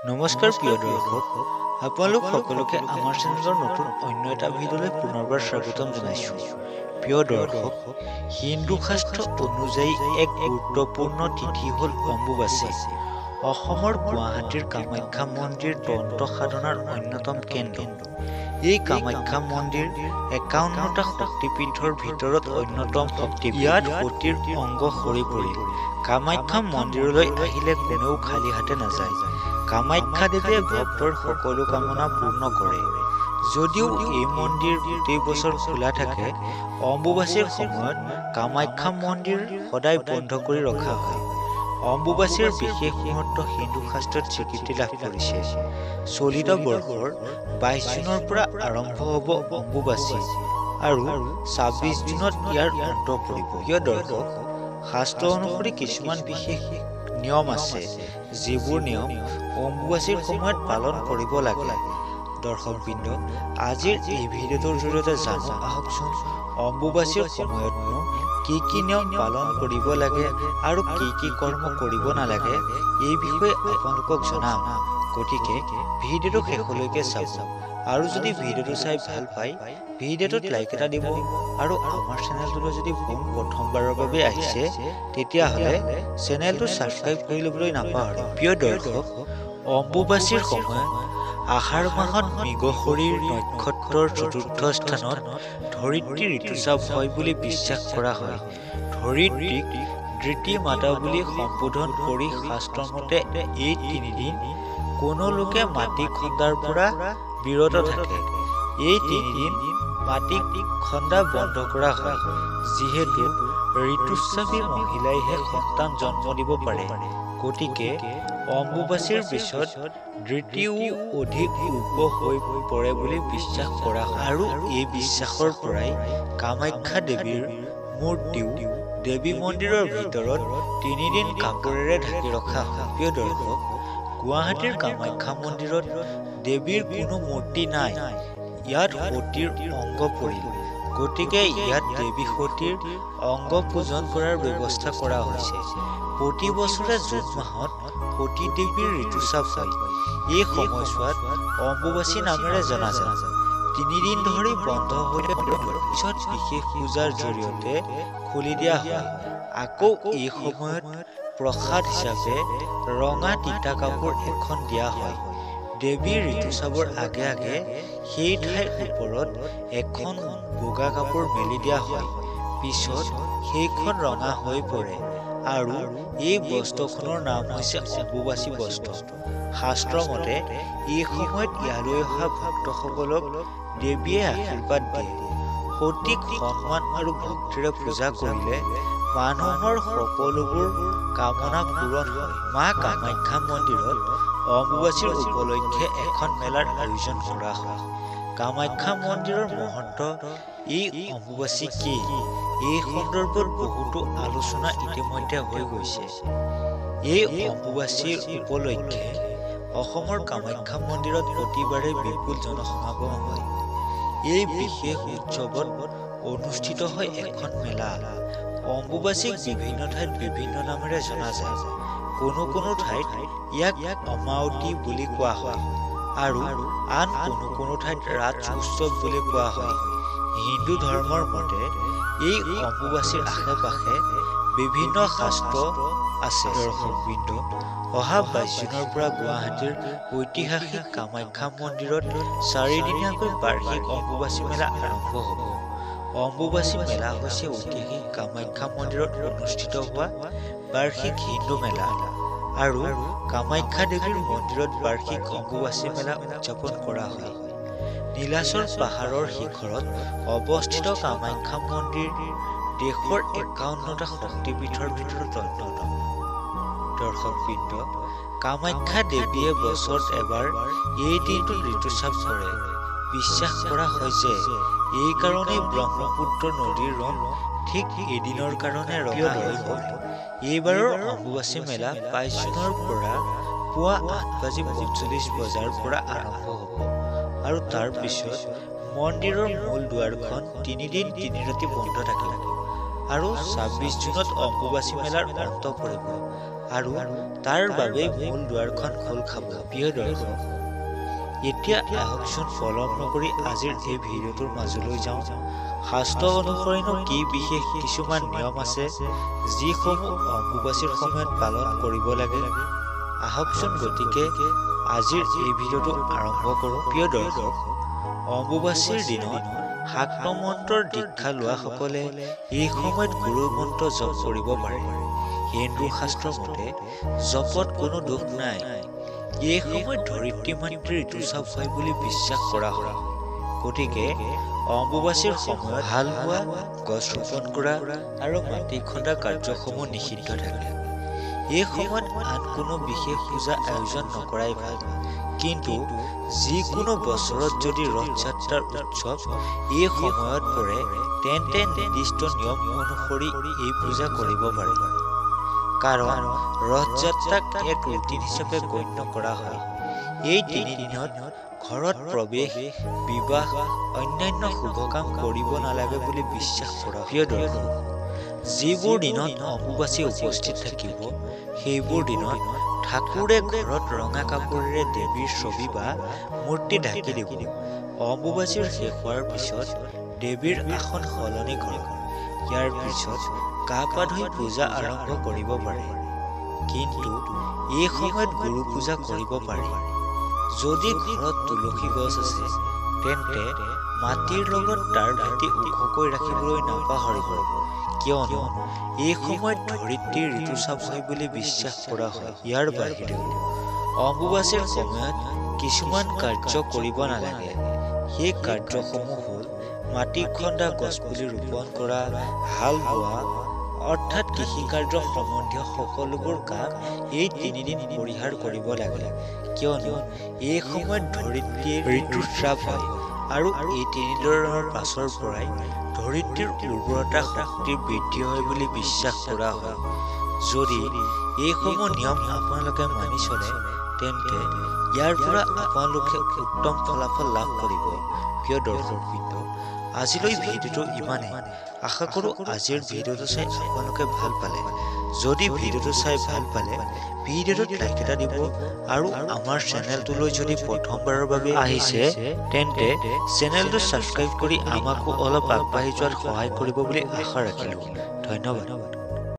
নমস্কাৰ প্ৰিয় দৰ্শক, আপোনালোক সকলোকে আমাৰ চেনেলৰ নতুন অন্য এটা ভিডিঅ'লৈ পুনৰবাৰ স্বাগতম জনাইছোঁ। প্ৰিয় দৰ্শক, হিন্দু শাস্ত্ৰ অনুযায়ী এক গুৰুত্বপূৰ্ণ তিথি হ'ল অম্বুবাচী। অসমৰ গুৱাহাটীৰ কামাখ্যা মন্দিৰ তন্ত্ৰ সাধনাৰ অন্যতম কেন্দ্ৰ। এই কামাখ্যা মন্দিৰ ৫১টা শক্তিপীঠৰ ভিতৰত অন্যতম শক্তি। ইয়াত সতীৰ অংগ সৰি পৰিল। কামাখ্যা মন্দিৰলৈ আহিলে কোনেও খালী হাতে নাযায়। কামাখ্যা দেৱীয়ে ভক্তৰ সকলো কামনা পূৰ্ণ কৰে। যদিও এই মন্দিৰ গোটেই বছৰ খোলা থাকে, অম্বুবাচীৰ সময়ত কামাখ্যা মন্দিৰ সদায় বন্ধ কৰি ৰখা হয়। অম্বুবাচীৰ বিশেষ মুহূৰ্ত হিন্দু শাস্ত্ৰত স্বীকৃতি লাভ কৰিছে। চলিত বৰ্ষৰ ২২ জুনৰ পৰা আৰম্ভ হ'ব অম্বুবাচী আৰু ২৬ জুনত ইয়াৰ অন্ত পৰিব। প্ৰিয় দৰ্শক, শাস্ত্ৰ অনুসৰি কিছুমান বিশেষ নিয়ম আছে, যিবোৰ নিয়ম অম্বুবাচীৰ সময়ত পালন কৰিব লাগে। দৰ্শকবৃন্দ, আজিৰ এই ভিডিঅ'টোৰ জৰিয়তে জানো আহকচোন, অম্বুবাচীৰ সময়তনো কি নিয়ম পালন কৰিব লাগে আৰু কি কৰ্ম কৰিব নালাগে, এই বিষয়ে আপোনালোকক জনাম। গতিকে ভিডিঅ'টো শেষলৈকে চাব আৰু যদি ভিডিঅ'টো চাই ভাল পায়, ভিডিঅ'টোত লাইক এটা দিব আৰু আমাৰ চেনেলটোলৈ যদি প্ৰথমবাৰৰ বাবে আহিছে, তেতিয়াহ'লে চেনেলটো ছাবস্ক্ৰাইব কৰি ল'বলৈ নাপাহৰিব। প্ৰিয় দৰ্শক, অম্বুবাচীৰ সময়ত আহাৰ মাহত মৃগশিৰ নক্ষত্ৰৰ চতুৰ্থ স্থানত ধৰিত্ৰী ঋতুস্ৰাৱ হয় বুলি বিশ্বাস কৰা হয়। ধৰিত্ৰীক ধৃতি মাতা বুলি সম্বোধন কৰি শাস্ত্ৰমতে এই ৩ দিন কোনো লোকে মাটি খন্দাৰ পৰা বিৰত থাকে। এই ৩ দিন মাটি খন্দা বন্ধ কৰা হয়, যিহেতু ঋতুস্ৰাৱী মহিলাইহে সন্তান জন্ম দিব পাৰে। গতিকে অম্বুবাচীৰ পিছত ধৃতিও অধিক উৰ্বৰ হৈ পৰে বুলি বিশ্বাস কৰা হয়। আৰু এই বিশ্বাসৰ পৰাই কামাখ্যা দেৱীৰ মূৰ্তিও দেৱী মন্দিৰৰ ভিতৰত ৩ দিন কাপোৰেৰে ঢাকি ৰখা হয়। প্ৰিয় দৰ্শক, গুৱাহাটীৰ কামাখ্যা মন্দিৰত দেৱীৰ কোনো মূৰ্তি নাই। ইয়াত সতীৰ অংগ পৰিল, গতিকে ইয়াত দেৱী সতীৰ অংগ পূজন কৰাৰ ব্যৱস্থা কৰা হৈছে। প্ৰতি বছৰে জুন মাহত সতী দেৱীৰ ঋতুস্ৰাৱ হয়। এই সময়ছোৱাত অম্বুবাচী নামেৰে জনাজাত। ৩ দিন ধৰি বন্ধ হৈ পিছত বিশেষ পূজাৰ জৰিয়তে খুলি দিয়া হয়। আকৌ এই সময়ত প্ৰসাদ হিচাপে ৰঙা তিতা কাপোৰ এখন দিয়া হয়। দেৱীৰ ঋতুস্ৰাৱৰ আগে আগে সেই ঠাইৰ ওপৰত এখন বগা কাপোৰ মেলি দিয়া হয়। পিছত সেইখন ৰঙা হৈ পৰে আৰু এই বস্ত্ৰখনৰ নাম হৈছে অম্বুবাচী বস্ত্ৰ। শাস্ত্ৰমতে এই সময়ত ইয়ালৈ অহা ভক্তসকলক দেৱীয়ে আশীৰ্বাদ দিয়ে। সতীক সন্মান আৰু ভক্তিৰে পূজা কৰিলে মানুহৰ সকলোবোৰ কামনা পূৰণ হয়। মা কামাখ্যা মন্দিৰত অম্বুবাচীৰ উপলক্ষে এখন মেলাৰ আয়োজন কৰা হয়। কামাখ্যা মন্দিৰৰ মহন্ত এই অম্বুবাচী কি, এই সন্দৰ্ভত বহুতো আলোচনা ইতিমধ্যে হৈ গৈছে। এই অম্বুবাচীৰ উপলক্ষে অসমৰ কামাখ্যা মন্দিৰত প্ৰতিবাৰে বিপুল জনসমাগম হয়। এই বিশেষ উৎসৱত অনুষ্ঠিত হয় এখন মেলা। অম্বুবাচীক বিভিন্ন ঠাইত বিভিন্ন নামেৰে জনা যায়। কোনো ঠাইত ইয়াক অমাৱতী বুলি কোৱা হয় আৰু আন কোনো ঠাইত ৰাজ উৎসৱ বুলি কোৱা হয়। হিন্দু ধৰ্মৰ মতে এই অম্বুবাচীৰ আশে পাশে বিভিন্ন শাস্ত্ৰ আছে। দৰ্শকবৃন্দ, অহা ২২ জুনৰ পৰা গুৱাহাটীৰ ঐতিহাসিক কামাখ্যা মন্দিৰত ৪ দিনীয়াকৈ বাৰ্ষিক অম্বুবাচী মেলা আৰম্ভ হ'ব। অম্বুবাচী মেলা হৈছে ঐতিহাসিক কামাখ্যা মন্দিৰত অনুষ্ঠিত হোৱা বাৰ্ষিক হিন্দু মেলা আৰু কামাখ্যা দেৱীৰ মন্দিৰত বাৰ্ষিক অম্বুবাচী মেলা উদযাপন কৰা হয়। নীলাচল পাহাৰৰ শিখৰত অৱস্থিত কামাখ্যা মন্দিৰ দেশৰ ৫১টা শক্তিপীঠৰ ভিতৰত অন্যতম। দৰ্শকবৃন্দ, কামাখ্যা দেৱীয়ে বছৰত এবাৰ এই দিনটোত ঋতুস্ৰাৱ কৰে। বিশ্বাস কৰা হয় যে এই কাৰণেই ব্ৰহ্মপুত্ৰ নদীৰ ৰং ঠিক এদিনৰ কাৰণে ৰঙা হৈ গ'ল। এইবাৰৰ অম্বুবাচী মেলা ২২ জুনৰ পৰা পুৱা ৮:৪৫ বজাৰ পৰা আৰম্ভ হ'ব আৰু তাৰ পিছত মন্দিৰৰ মূল দুৱাৰখন ৩ দিন ৩ ৰাতি বন্ধ থাকিব আৰু ২৬ জুনত অম্বুবাচী মেলাৰ অন্ত পৰিব। আৰু তাৰ বাবে মূল দুৱাৰখন খোল খাব। প্ৰিয় দৰ্শক, এতিয়া আহকচোন পলম নকৰি আজিৰ এই ভিডিঅ'টোৰ মাজলৈ যাওঁ। শাস্ত্ৰ অনুসৰিনো কি বিশেষ কিছুমান নিয়ম আছে যিসমূহ অম্বুবাচীৰ সময়ত পালন কৰিব লাগে? আহকচোন গতিকে আজিৰ এই ভিডিঅ'টো আৰম্ভ কৰোঁ। প্ৰিয় দৰ্শক, অম্বুবাচীৰ দিনত শাক্ত মন্ত্ৰৰ দীক্ষা লোৱাসকলে এই সময়ত গুৰু মন্ত্ৰ জপ কৰিব পাৰে। হিন্দু শাস্ত্ৰ মতে জপত কোনো দোষ নাই। এই সময়ত ধৰিত্ৰী মাতৃৰ ঋতুস্ৰাৱ হয় বুলি বিশ্বাস কৰা হয়। গতিকে অম্বুবাচীৰ সময়ত হাল বোৱা, গছ ৰোপণ কৰা আৰু মাটি খন্দা কাৰ্যসমূহ নিষিদ্ধ থাকে। এই সময়ত আন কোনো বিশেষ পূজা আয়োজন নকৰাই ভাল। কিন্তু যিকোনো বছৰত যদি ৰথযাত্ৰাৰ উৎসৱ এই সময়ত পৰে তেন্তে নিৰ্দিষ্ট নিয়ম অনুসৰি এই পূজা কৰিব পাৰে। কাৰণ ৰথযাত্ৰাক এক ৰুটিন হিচাপে গণ্য কৰা হয়। এই 3 দিনত ঘৰত প্ৰৱেশ, বিবাহ, অন্যান্য শুভ কাম কৰিব নালাগে বুলি বিশ্বাস কৰা হয়। প্ৰিয় দৰ্শক, যিবোৰ দিনত অম্বুবাচী উপস্থিত থাকিব সেইবোৰ দিনত ঠাকুৰে ঘৰত ৰঙা কাপোৰেৰে দেৱীৰ ছবি বা মূৰ্তি ঢাকি দিব। অম্বুবাচীৰ শেষ হোৱাৰ পিছত দেৱীৰ আসন সলনি কৰে। ইয়াৰ পিছত গা পা ধুই পূজা আৰম্ভ কৰিব পাৰে। কিন্তু এই সময়ত গুৰু পূজা কৰিব পাৰে। যদি ঘৰত তুলসী গছ আছে তেন্তে মাটিৰ লগত তাৰ ভেটি ওখকৈ ৰাখিবলৈ নাপাহৰিব, কিয়নো এই সময়ত ধৰিত্ৰীৰ ঋতুস্ৰাৱ হয় বুলি বিশ্বাস কৰা হয়। ইয়াৰ বাহিৰেও অম্বুবাচীৰ সময়ত কিছুমান কাৰ্য কৰিব নালাগে। সেই কাৰ্যসমূহ হ'ল মাটি খন্দা, গছপুলি ৰোপণ কৰা, হাল বোৱা অৰ্থাৎ কৃষিকাৰ্য সম্বন্ধীয় সকলোবোৰ কাম এই 3 দিন পৰিহাৰ কৰিব লাগে, কিয়নো এই সময়ত ধৰিত্ৰীৰ ঋতুস্ৰাৱ হয় আৰু এই 3 দিনৰ পাছৰ পৰাই ধৰিত্ৰীৰ উৰ্বৰতা শক্তি বৃদ্ধি হয় বুলি বিশ্বাস কৰা হয়। যদি এইসমূহ নিয়ম আপোনালোকে মানি চলে তেন্তে ইয়াৰ পৰা আপোনালোকে উত্তম ফলাফল লাভ কৰিব। প্ৰিয় দৰ্শকবৃন্দ, আজিলৈ ভিডিঅ'টো ইমানেই। আশা কৰোঁ আজিৰ ভিডিঅ'টো চাই আপোনালোকে ভাল পালে। যদি ভিডিঅ'টো চাই ভাল পালে ভিডিঅ'টোত লাইক এটা দিব আৰু আমাৰ চেনেলটোলৈ যদি প্ৰথমবাৰৰ বাবে আহিছে তেন্তে চেনেলটো ছাবস্ক্ৰাইব কৰি আমাকো অলপ আগবাঢ়ি যোৱাত সহায় কৰিব বুলি আশা ৰাখিলোঁ। ধন্যবাদ।